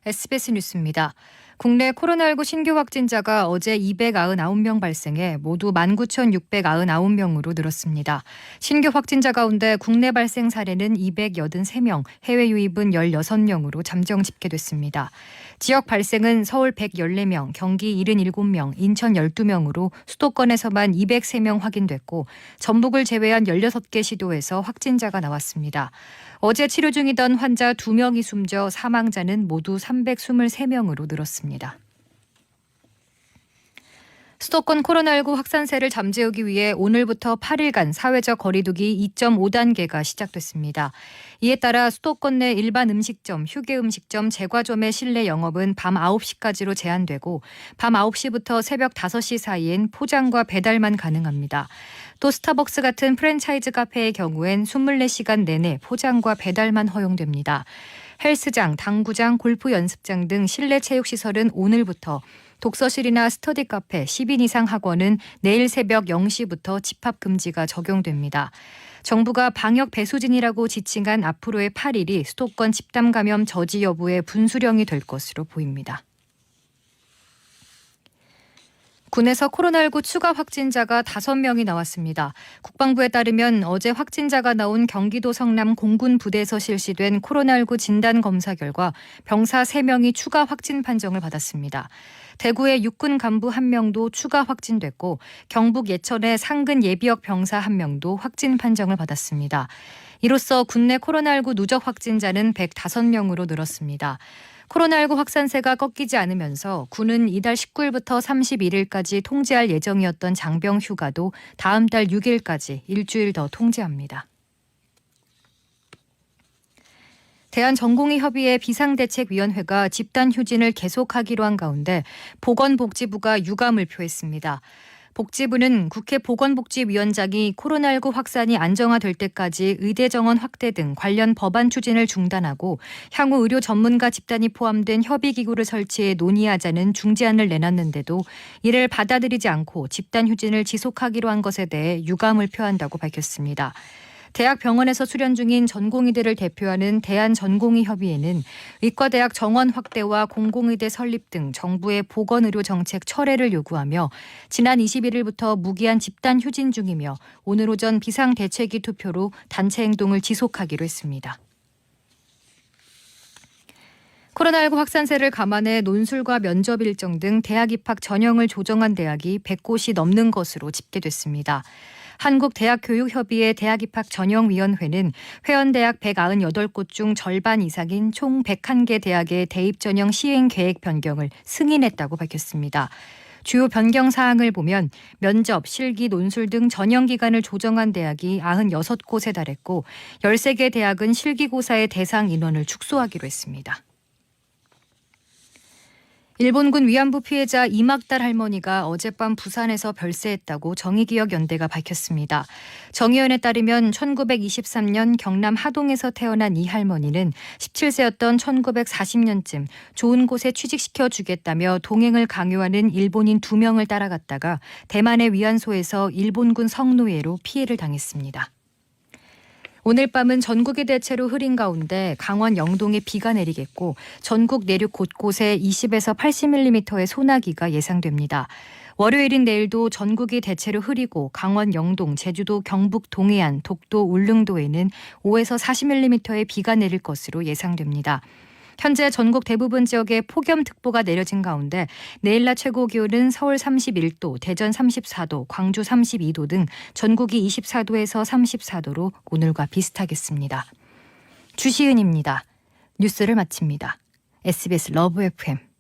SBS 뉴스입니다. 국내 코로나19 신규 확진자가 어제 299명 발생해 모두 19,699명으로 늘었습니다. 신규 확진자 가운데 국내 발생 사례는 283명, 해외 유입은 16명으로 잠정 집계됐습니다. 지역 발생은 서울 114명, 경기 77명, 인천 12명으로 수도권에서만 203명 확인됐고 전북을 제외한 16개 시도에서 확진자가 나왔습니다. 어제 치료 중이던 환자 2명이 숨져 사망자는 모두 323명으로 늘었습니다. 수도권 코로나19 확산세를 잠재우기 위해 오늘부터 8일간 사회적 거리두기 2.5단계가 시작됐습니다. 이에 따라 수도권 내 일반 음식점, 휴게 음식점, 제과점의 실내 영업은 밤 9시까지로 제한되고 밤 9시부터 새벽 5시 사이엔 포장과 배달만 가능합니다. 또 스타벅스 같은 프랜차이즈 카페의 경우엔 24시간 내내 포장과 배달만 허용됩니다. 헬스장, 당구장, 골프 연습장 등 실내 체육시설은 오늘부터, 독서실이나 스터디 카페, 10인 이상 학원은 내일 새벽 0시부터 집합 금지가 적용됩니다. 정부가 방역 배수진이라고 지칭한 앞으로의 8일이 수도권 집단 감염 저지 여부의 분수령이 될 것으로 보입니다. 군에서 코로나19 추가 확진자가 5명이 나왔습니다. 국방부에 따르면 어제 확진자가 나온 경기도 성남 공군 부대에서 실시된 코로나19 진단 검사 결과 병사 3명이 추가 확진 판정을 받았습니다. 대구의 육군 간부 1명도 추가 확진됐고 경북 예천의 상근 예비역 병사 1명도 확진 판정을 받았습니다. 이로써 국내 코로나19 누적 확진자는 105명으로 늘었습니다. 코로나19 확산세가 꺾이지 않으면서 군은 이달 19일부터 31일까지 통제할 예정이었던 장병 휴가도 다음 달 6일까지 일주일 더 통제합니다. 대한전공의협의회 비상대책위원회가 집단휴진을 계속하기로 한 가운데 보건복지부가 유감을 표했습니다. 복지부는 국회 보건복지위원장이 코로나19 확산이 안정화될 때까지 의대 정원 확대 등 관련 법안 추진을 중단하고 향후 의료 전문가 집단이 포함된 협의기구를 설치해 논의하자는 중재안을 내놨는데도 이를 받아들이지 않고 집단휴진을 지속하기로 한 것에 대해 유감을 표한다고 밝혔습니다. 대학 병원에서 수련 중인 전공의들을 대표하는 대한전공의협의회는 의과대학 정원 확대와 공공의대 설립 등 정부의 보건의료 정책 철회를 요구하며 지난 21일부터 무기한 집단 휴진 중이며 오늘 오전 비상대책위 투표로 단체 행동을 지속하기로 했습니다. 코로나19 확산세를 감안해 논술과 면접 일정 등 대학 입학 전형을 조정한 대학이 100곳이 넘는 것으로 집계됐습니다. 한국대학교육협의회 대학입학전형위원회는 회원대학 198곳 중 절반 이상인 총 101개 대학의 대입전형 시행계획 변경을 승인했다고 밝혔습니다. 주요 변경 사항을 보면 면접, 실기, 논술 등 전형 기간을 조정한 대학이 96곳에 달했고 13개 대학은 실기고사의 대상 인원을 축소하기로 했습니다. 일본군 위안부 피해자 이막달 할머니가 어젯밤 부산에서 별세했다고 정의기억연대가 밝혔습니다. 정의연에 따르면 1923년 경남 하동에서 태어난 이 할머니는 17세였던 1940년쯤 좋은 곳에 취직시켜 주겠다며 동행을 강요하는 일본인 2명을 따라갔다가 대만의 위안소에서 일본군 성노예로 피해를 당했습니다. 오늘 밤은 전국이 대체로 흐린 가운데 강원 영동에 비가 내리겠고 전국 내륙 곳곳에 20에서 80mm의 소나기가 예상됩니다. 월요일인 내일도 전국이 대체로 흐리고 강원 영동, 제주도, 경북 동해안, 독도, 울릉도에는 5에서 40mm의 비가 내릴 것으로 예상됩니다. 현재 전국 대부분 지역에 폭염특보가 내려진 가운데 내일 낮 최고 기온은 서울 31도, 대전 34도, 광주 32도 등 전국이 24도에서 34도로 오늘과 비슷하겠습니다. 주시은입니다. 뉴스를 마칩니다. SBS 러브 FM